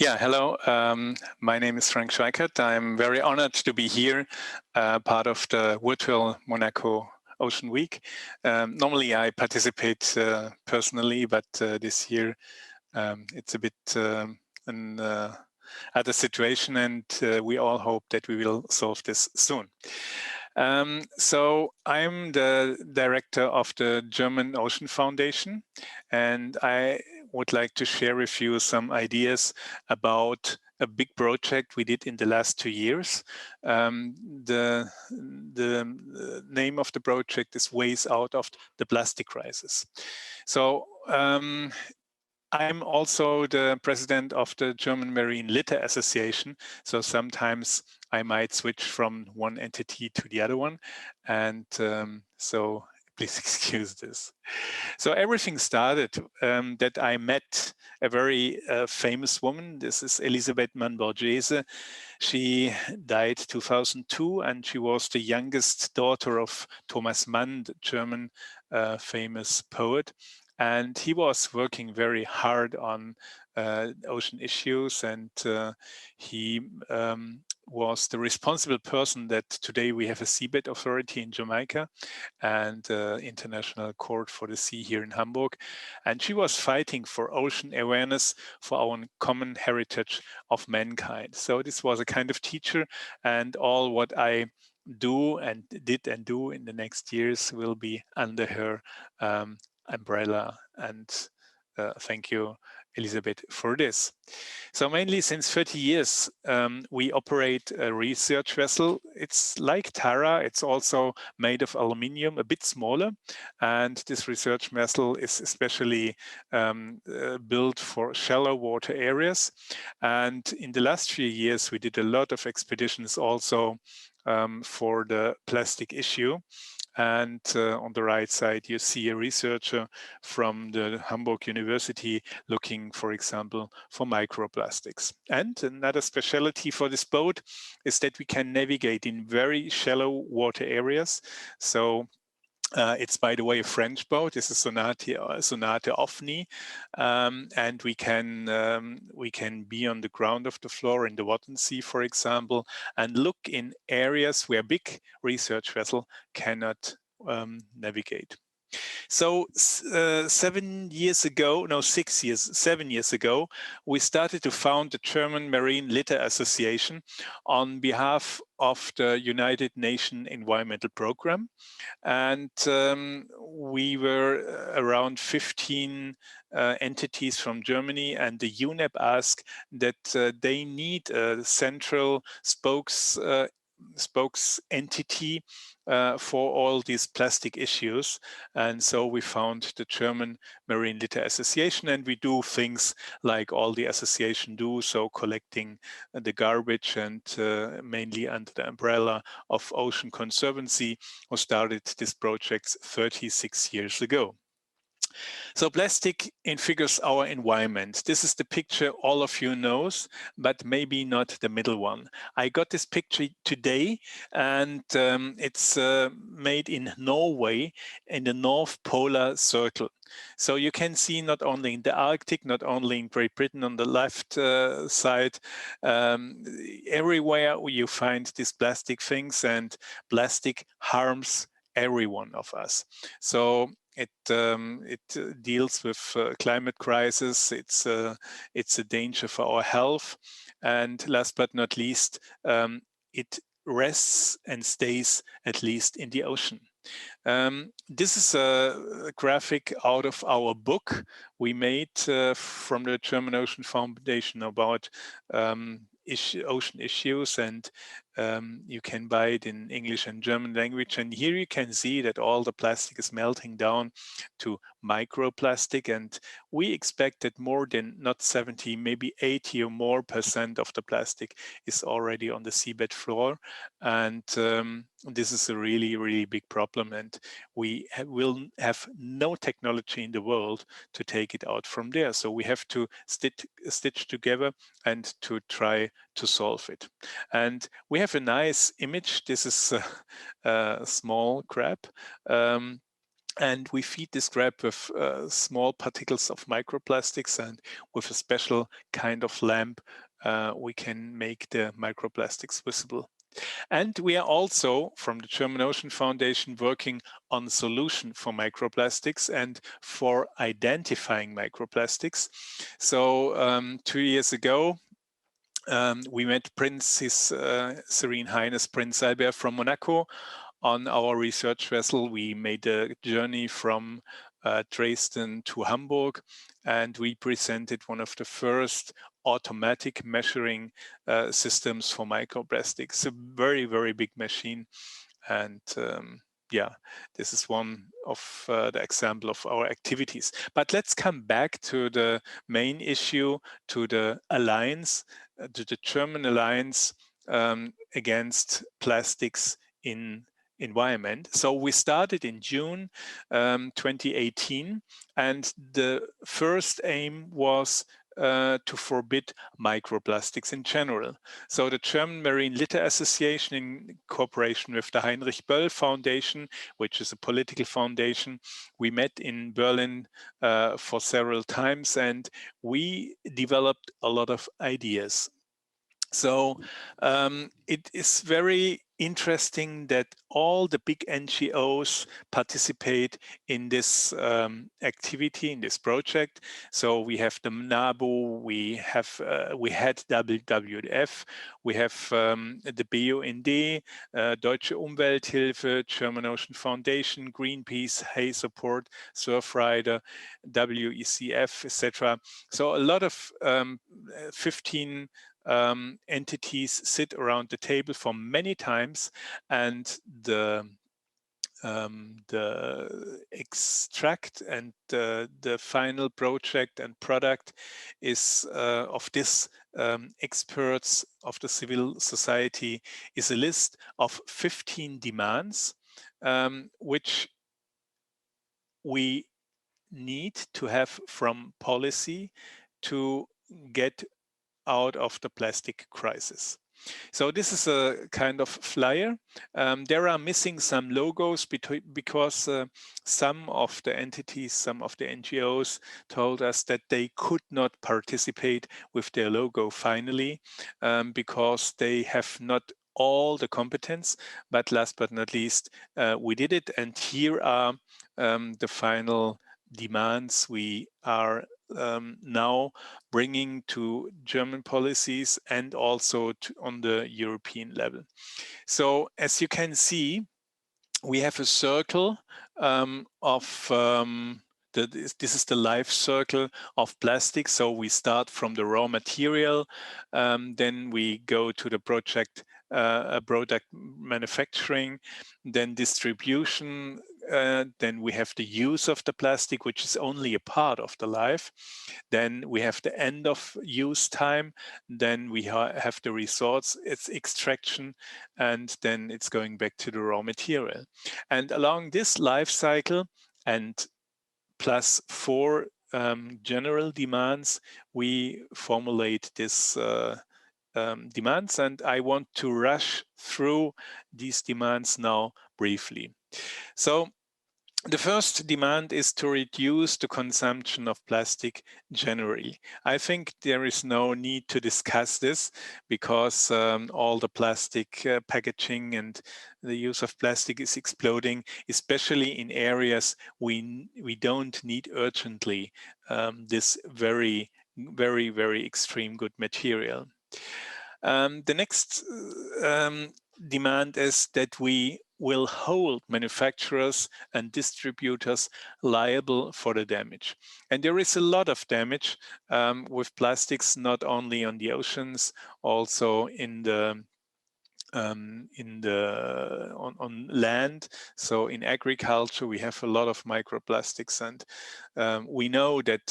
Yeah, hello. My name is Frank Schweikert. I'm very honored to be here, part of the virtual Monaco Ocean Week. Normally I participate personally, but this year it's a bit an other situation, and we all hope that we will solve this soon. So I'm the director of the German Ocean Foundation, and I would like to share with you some ideas about a big project we did in the last 2 years. The name of the project is Ways Out of the Plastic Crisis. So I'm also the president of the German Marine Litter Association. So sometimes I might switch from one entity to the other one. And so please excuse this. So everything started that I met a very famous woman. This is Elisabeth Mann-Borghese. She died 2002, and she was the youngest daughter of Thomas Mann, the German famous poet. And he was working very hard on ocean issues, and he was the responsible person that today we have a seabed authority in Jamaica and International Court for the Sea here in Hamburg. And she was fighting for ocean awareness for our common heritage of mankind. So this was a kind of teacher, and all what I do and did and do in the next years will be under her umbrella. And thank you, Elisabeth, for this. So mainly since 30 years, we operate a research vessel. It's like Tara. It's also made of aluminium, a bit smaller. And this research vessel is especially built for shallow water areas. And in the last few years, we did a lot of expeditions also for the plastic issue. And on the right side, you see a researcher from the Hamburg University looking, for example, for microplastics. And another specialty for this boat is that we can navigate in very shallow water areas. So it's, by the way, a French boat. This is Sonate Ofni, and we can be on the ground of the floor in the Wadden Sea, for example, and look in areas where big research vessel cannot navigate. So 7 years ago, no, 7 years ago, we started to found the German Marine Litter Association on behalf of the United Nations Environmental Programme. And we were around 15 entities from Germany, and the UNEP asked that they need a central spokes entity for all these plastic issues. And so we found the German Marine Litter Association, and we do things like all the association do, so collecting the garbage, and mainly under the umbrella of Ocean Conservancy, who started this project 36 years ago. So plastic infigures our environment. This is the picture all of you knows, but maybe not the middle one. I got this picture today, and it's made in Norway in the North Polar Circle. So you can see not only in the Arctic, not only in Great Britain on the left side, everywhere you find these plastic things, and plastic harms every one of us. So it deals with climate crisis. It's a danger for our health, and last but not least, it rests and stays at least in the ocean. This is a graphic out of our book we made from the German Ocean Foundation about ocean issues, and you can buy it in English and German language. And here you can see that all the plastic is melting down to microplastic, and we expect that more than not 70, maybe 80 or more % of the plastic is already on the seabed floor. And this is a really, really big problem, and we will have no technology in the world to take it out from there. So we have to stitch together and to try to solve it. And we have a nice image. This is a small crab. And we feed this grab with small particles of microplastics, and with a special kind of lamp, we can make the microplastics visible. And we are also, from the German Ocean Foundation, working on a solution for microplastics and for identifying microplastics. So 2 years ago, we met His Serene Highness Prince Albert from Monaco on our research vessel. We made a journey from Dresden to Hamburg, and we presented one of the first automatic measuring systems for microplastics. A very, very big machine. And yeah, this is one of the example of our activities. But let's come back to the main issue, to the alliance, to the German alliance against plastics in environment. So we started in June 2018, and the first aim was to forbid microplastics in general. So the German Marine Litter Association, in cooperation with the Heinrich Böll Foundation, which is a political foundation, we met in Berlin for several times, and we developed a lot of ideas. So it is very interesting that all the big NGOs participate in this activity, in this project. So we have the NABU, we had WWF, we have the BUND, Deutsche Umwelthilfe, German Ocean Foundation, Greenpeace, Hay Support, Surfrider, WECF, etc. So a lot of 15 entities sit around the table for many times, and the extract and the final project and product is of this experts of the civil society is a list of 15 demands which we need to have from policy to get out of the plastic crisis. So this is a kind of flyer. There are missing some logos because some of the entities, some of the NGOs told us that they could not participate with their logo finally because they have not all the competence. But last but not least, we did it. And here are the final demands we are now bringing to German policies and also on the European level. So as you can see, we have a circle this is the life circle of plastic. So we start from the raw material, then we go to the product manufacturing, then distribution, then we have the use of the plastic, which is only a part of the life. Then we have the end of use time. Then we have the resource, its extraction, and then it's going back to the raw material. And along this life cycle and plus 4 general demands, we formulate this demands, and I want to rush through these demands now briefly. So the first demand is to reduce the consumption of plastic generally. I think there is no need to discuss this because all the plastic packaging and the use of plastic is exploding, especially in areas we don't need urgently this very, very, very extreme good material. The next demand is that we will hold manufacturers and distributors liable for the damage. And there is a lot of damage with plastics, not only on the oceans, also on land. So in agriculture, we have a lot of microplastics, and we know that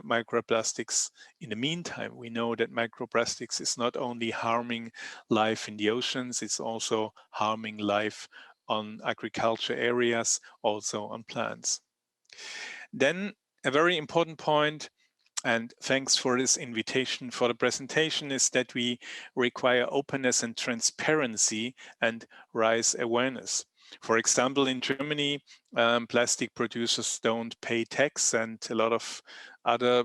microplastics, in the meantime, we know that microplastics is not only harming life in the oceans, it's also harming life on agriculture areas, also on plants. Then a very important point, and thanks for this invitation for the presentation, is that we require openness and transparency and raise awareness. For example, in Germany, plastic producers don't pay tax, and a lot of other,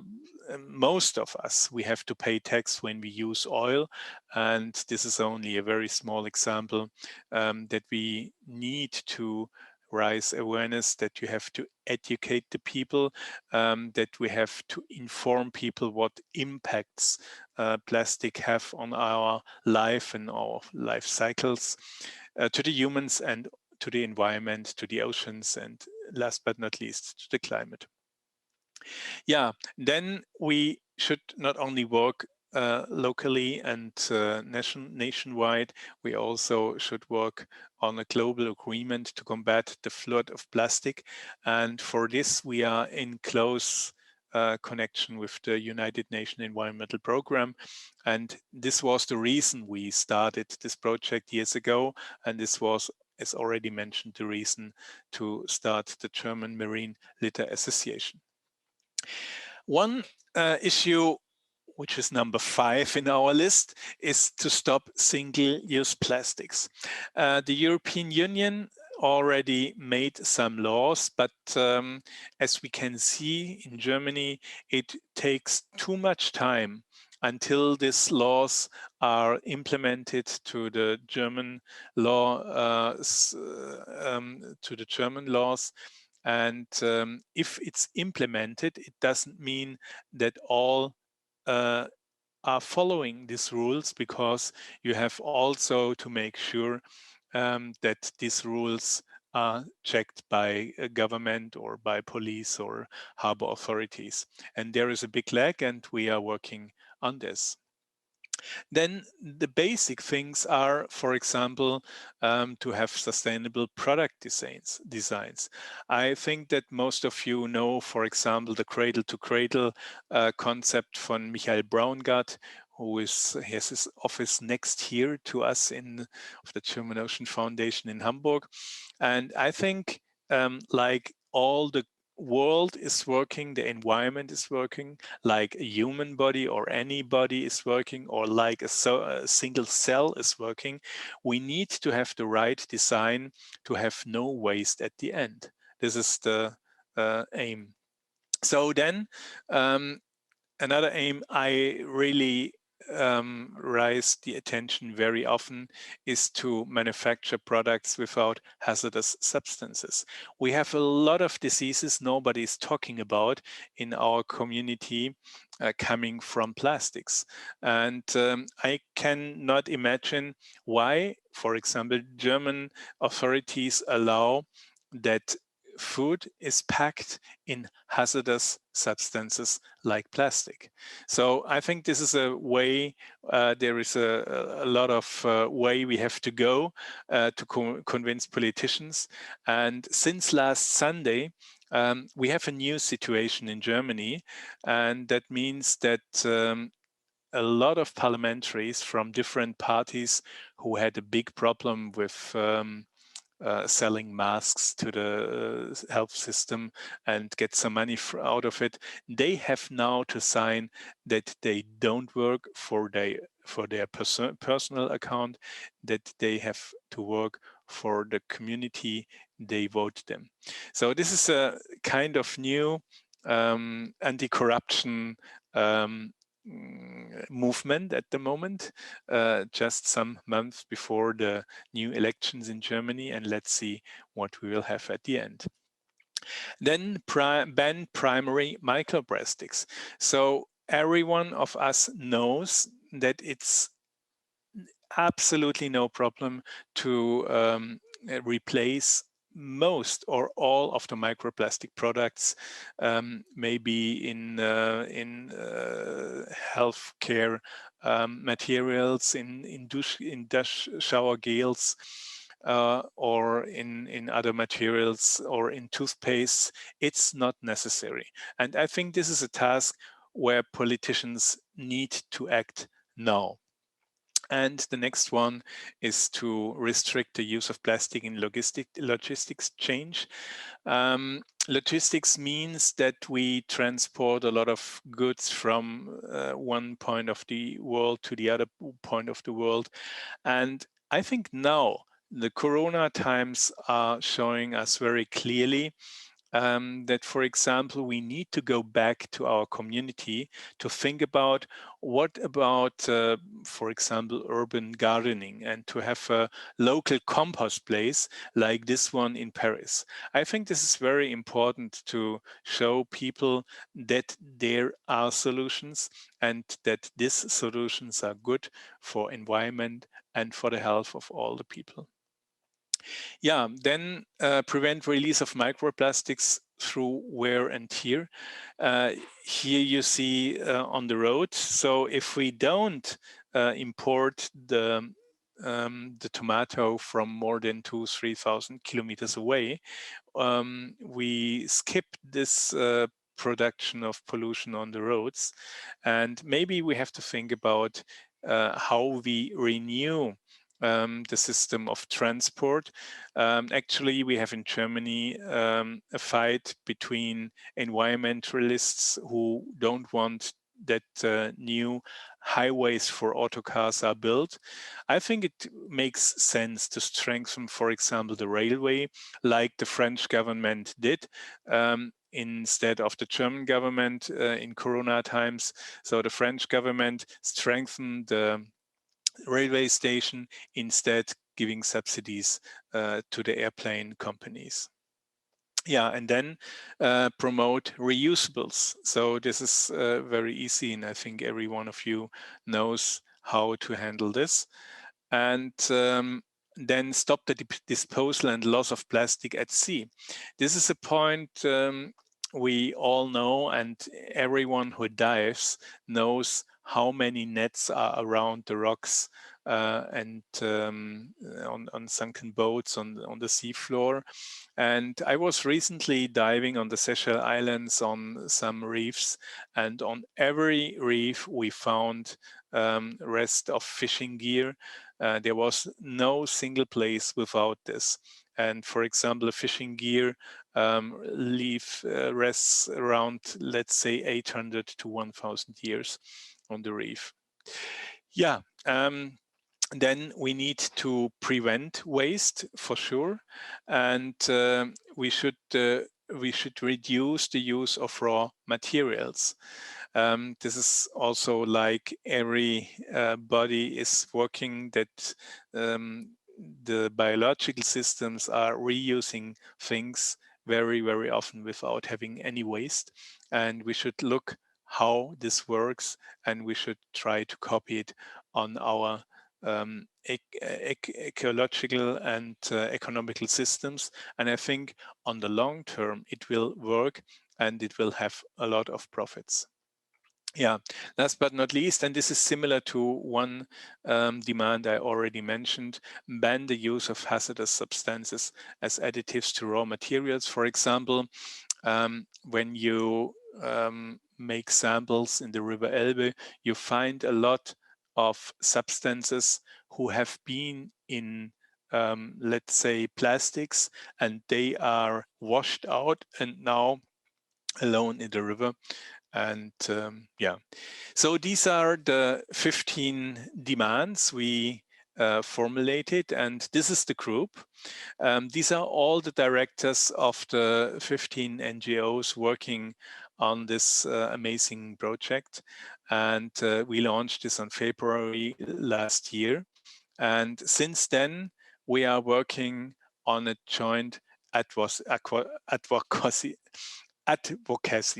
most of us, we have to pay tax when we use oil. And this is only a very small example that we need to raise awareness, that you have to educate the people, that we have to inform people what impacts plastic have on our life and our life cycles, to the humans and to the environment, to the oceans, and last but not least, to the climate. Yeah, then we should not only work locally and nationwide, we also should work on a global agreement to combat the flood of plastic. And for this, we are in close connection with the United Nations Environmental Programme. And this was the reason we started this project years ago. And this was, as already mentioned, the reason to start the German Marine Litter Association. One issue, which is number 5 in our list, is to stop single-use plastics. The European Union already made some laws, but as we can see in Germany, it takes too much time until these laws are implemented to the German law, to the German laws. And if it's implemented, it doesn't mean that all are following these rules, because you have also to make sure that these rules are checked by a government or by police or harbor authorities. And there is a big lag, and we are working on this. Then the basic things are, for example, to have sustainable product designs. I think that most of you know, for example, the cradle-to-cradle concept from Michael Braungart, who has his office next here to us of the German Ocean Foundation in Hamburg. And I think like all the world is working, the environment is working, like a human body or any body is working, or like a single cell is working, we need to have the right design to have no waste at the end. This is the aim. So then another aim I really raise the attention very often is to manufacture products without hazardous substances. We have a lot of diseases nobody is talking about in our community coming from plastics. And I cannot imagine why, for example, German authorities allow that food is packed in hazardous substances like plastic. So I think this is a way, there is a lot of way we have to go to convince politicians. And since last Sunday, we have a new situation in Germany, and that means that a lot of parliamentaries from different parties who had a big problem with selling masks to the health system and get some money out of it, they have now to sign that they don't work for their personal account, that they have to work for the community they vote them. So this is a kind of new anti-corruption movement at the moment, just some months before the new elections in Germany, and let's see what we will have at the end. Then ban primary microplastics. So every one of us knows that it's absolutely no problem to replace most or all of the microplastic products, maybe in healthcare materials, in dish shower gels, or in other materials, or in toothpaste. It's not necessary. And I think this is a task where politicians need to act now. And the next one is to restrict the use of plastic in logistics change. Logistics means that we transport a lot of goods from one point of the world to the other point of the world. And I think now the Corona times are showing us very clearly that, for example, we need to go back to our community to think about what about, for example, urban gardening, and to have a local compost place like this one in Paris. I think this is very important to show people that there are solutions and that these solutions are good for environment and for the health of all the people. Yeah, then prevent release of microplastics through wear and tear. Here you see on the road. So if we don't import the tomato from more than 2,000-3,000 kilometers away, we skip this production of pollution on the roads. And maybe we have to think about how we renew the system of transport. Actually, we have in Germany a fight between environmentalists who don't want that new highways for autocars are built. I think it makes sense to strengthen, for example, the railway, like the French government did, instead of the German government in Corona times. So the French government strengthened the railway station, instead giving subsidies to the airplane companies. Yeah, and then promote reusables. So this is very easy, and I think every one of you knows how to handle this. And then stop the disposal and loss of plastic at sea. This is a point we all know, and everyone who dives knows how many nets are around the rocks and on sunken boats on the seafloor. And I was recently diving on the Seychelles Islands on some reefs, and on every reef we found rest of fishing gear. There was no single place without this. And for example, fishing gear rests around, let's say, 800 to 1,000 years on the reef. Yeah. Then we need to prevent waste for sure, and we should reduce the use of raw materials. This is also like every body is working, that the biological systems are reusing things very, very often without having any waste. And we should look how this works, and we should try to copy it on our ecological and economical systems. And I think on the long term, it will work and it will have a lot of profits. Yeah, last but not least, and this is similar to one demand I already mentioned, ban the use of hazardous substances as additives to raw materials. For example, when you make samples in the River Elbe, you find a lot of substances who have been in, let's say, plastics, and they are washed out and now alone in the river. And yeah, so these are the 15 demands we formulated, and this is the group. These are all the directors of the 15 NGOs working on this amazing project. And we launched this on February last year. And since then, we are working on a joint advocacy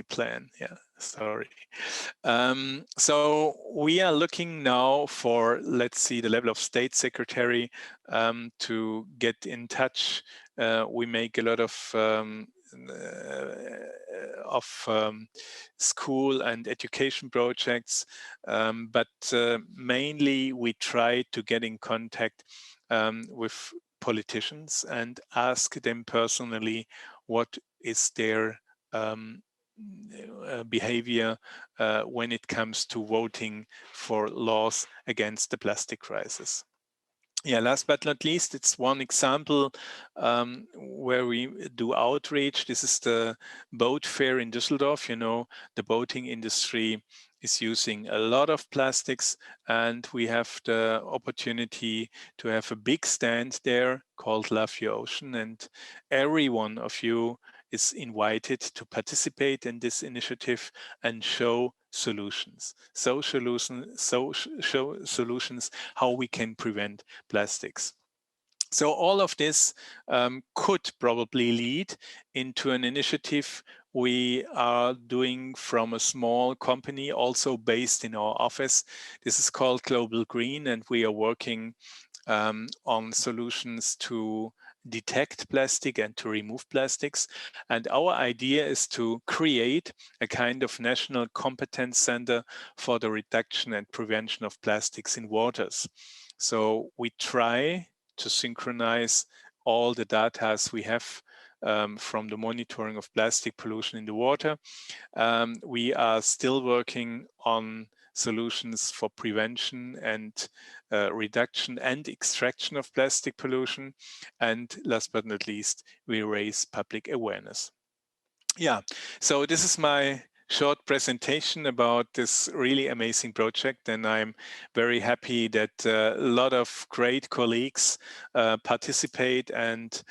plan. Yeah, sorry. So we are looking now for, let's see, the level of state secretary to get in touch. We make a lot of school and education projects, but mainly we try to get in contact with politicians and ask them personally what is their behavior when it comes to voting for laws against the plastic crisis. Yeah, last but not least, it's one example where we do outreach. This is the boat fair in Düsseldorf. You know, the boating industry is using a lot of plastics, and we have the opportunity to have a big stand there called Love Your Ocean, and every one of you is invited to participate in this initiative and show solutions. Show solutions how we can prevent plastics. So all of this could probably lead into an initiative we are doing from a small company, also based in our office. This is called Global Green, and we are working on solutions to detect plastic and to remove plastics. And our idea is to create a kind of national competence center for the reduction and prevention of plastics in waters. So we try to synchronize all the data we have from the monitoring of plastic pollution in the water. We are still working on solutions for prevention and reduction and extraction of plastic pollution. And last but not least, we raise public awareness. Yeah, so this is my short presentation about this really amazing project, and I'm very happy that a lot of great colleagues participate, and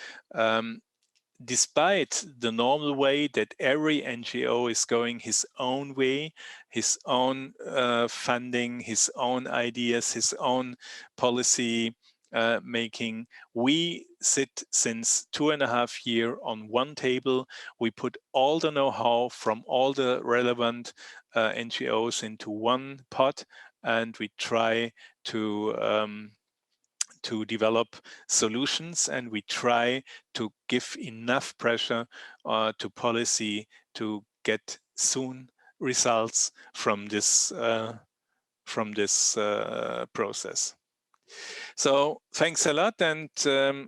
despite the normal way that every NGO is going his own way, his own funding, his own ideas, his own policy making, we sit since 2.5 years on one table. We put all the know-how from all the relevant NGOs into one pot, and we try to develop solutions, and we try to give enough pressure to policy to get soon results from this process. So thanks a lot, and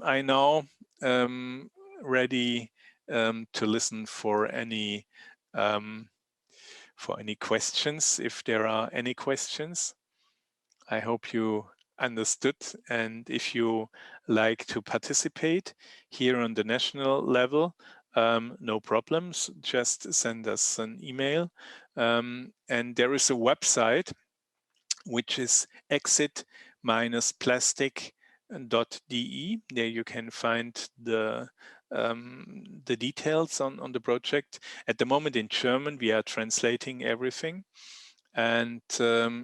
I now ready to listen for any questions, if there are any questions. I hope you understood, and if you like to participate here on the national level, no problems, just send us an email. And there is a website which is exit-plastik.de. There you can find the details on the project. At the moment in German, we are translating everything. And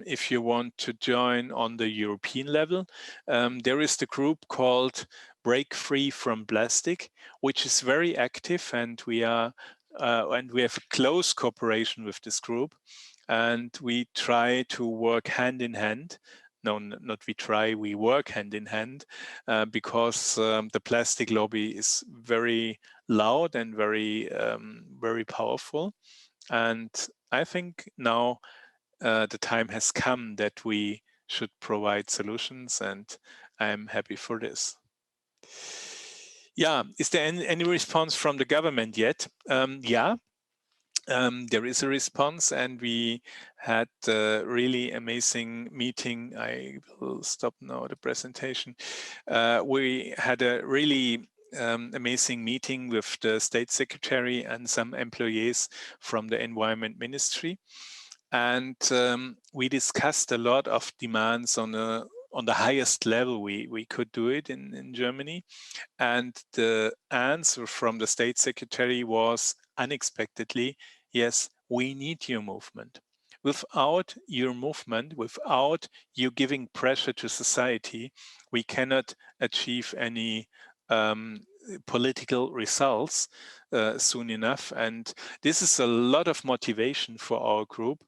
if you want to join on the European level, there is the group called Break Free from Plastic, which is very active, and we have a close cooperation with this group, and we try to work hand in hand. No, not we try, we work hand in hand because the plastic lobby is very loud and very powerful. And I think now the time has come that we should provide solutions, and I'm happy for this. Yeah, is there any response from the government yet? Yeah, there is a response, and we had a really amazing meeting. I will stop now the presentation. We had a really amazing meeting with the State Secretary and some employees from the Environment Ministry. And we discussed a lot of demands on the highest level we could do it in Germany. And the answer from the State Secretary was unexpectedly, yes, we need your movement. Without your movement, without you giving pressure to society, we cannot achieve any political results soon enough. And this is a lot of motivation for our group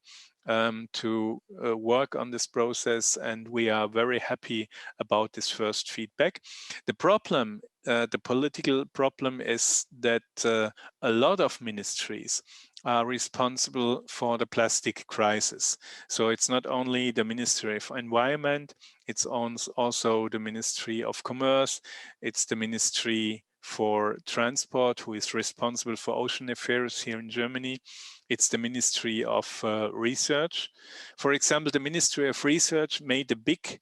to work on this process, and we are very happy about this first feedback. The problem, the political problem, is that a lot of ministries are responsible for the plastic crisis. So it's not only the Ministry of Environment, it's also the Ministry of Commerce, it's the Ministry for Transport, who is responsible for ocean affairs here in Germany. It's the Ministry of Research. For example, the Ministry of Research made a big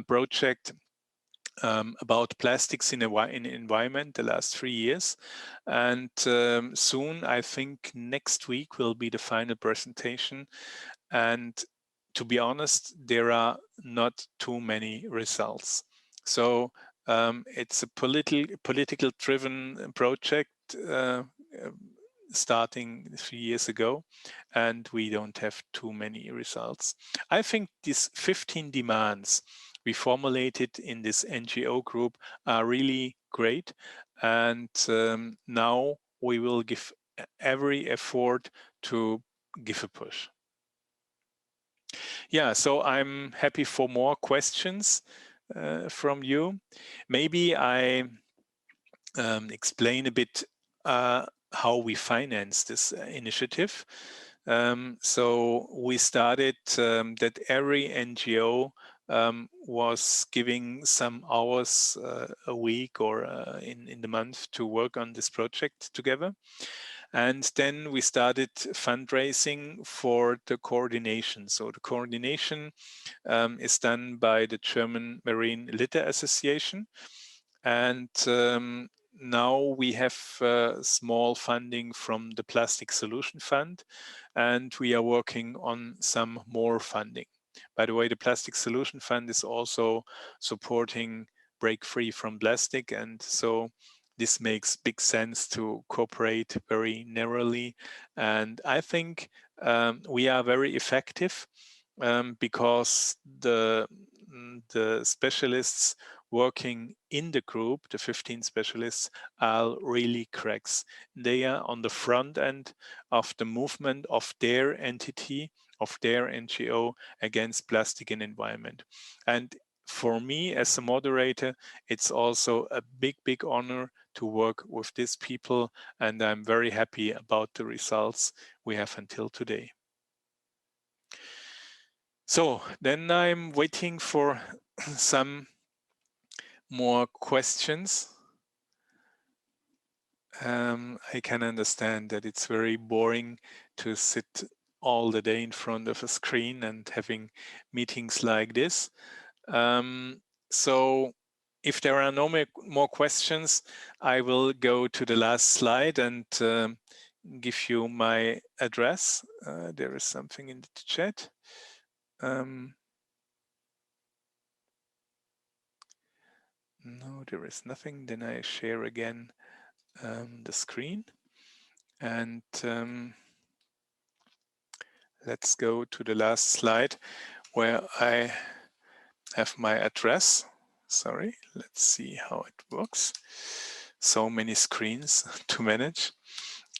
project about plastics in environment the last 3 years. And soon, I think next week will be the final presentation. And to be honest, there are not too many results. So it's a political driven project starting 3 years ago, and we don't have too many results. I think these 15 demands we formulated in this NGO group are really great, and now we will give every effort to give a push. Yeah, so I'm happy for more questions from you. Maybe I explain a bit how we finance this initiative. So we started that every NGO was giving some hours a week or in the month to work on this project together. And then we started fundraising for the coordination. So the coordination is done by the German Marine Litter Association. And now we have small funding from the Plastic Solution Fund, and we are working on some more funding. By the way, the Plastic Solution Fund is also supporting Break Free from Plastic, and so this makes big sense to cooperate very narrowly. And I think we are very effective because the specialists working in the group, the 15 specialists, are really cracks. They are on the front end of the movement of their entity, of their NGO against plastic and environment. And for me as a moderator, it's also a big, big honor to work with these people, and I'm very happy about the results we have until today. So then I'm waiting for some more questions. I can understand that it's very boring to sit all the day in front of a screen and having meetings like this. So if there are no more questions, I will go to the last slide and give you my address. There is something in the chat. No, there is nothing. Then I share again the screen, and let's go to the last slide where I have my address. Sorry, let's see how it works. So many screens to manage.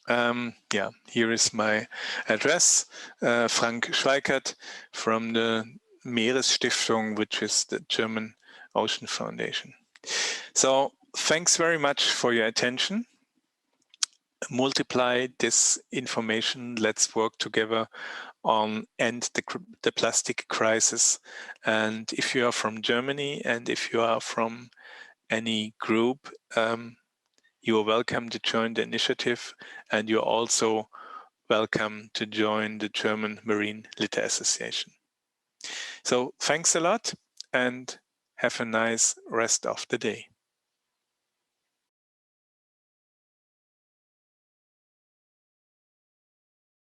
Yeah, here is my address, Frank Schweikert from the Meeresstiftung, which is the German Ocean Foundation. So thanks very much for your attention. Multiply this information. Let's work together on end the plastic crisis. And if you are from Germany and if you are from any group, you are welcome to join the initiative, and you're also welcome to join the German Marine Litter Association. So thanks a lot and have a nice rest of the day.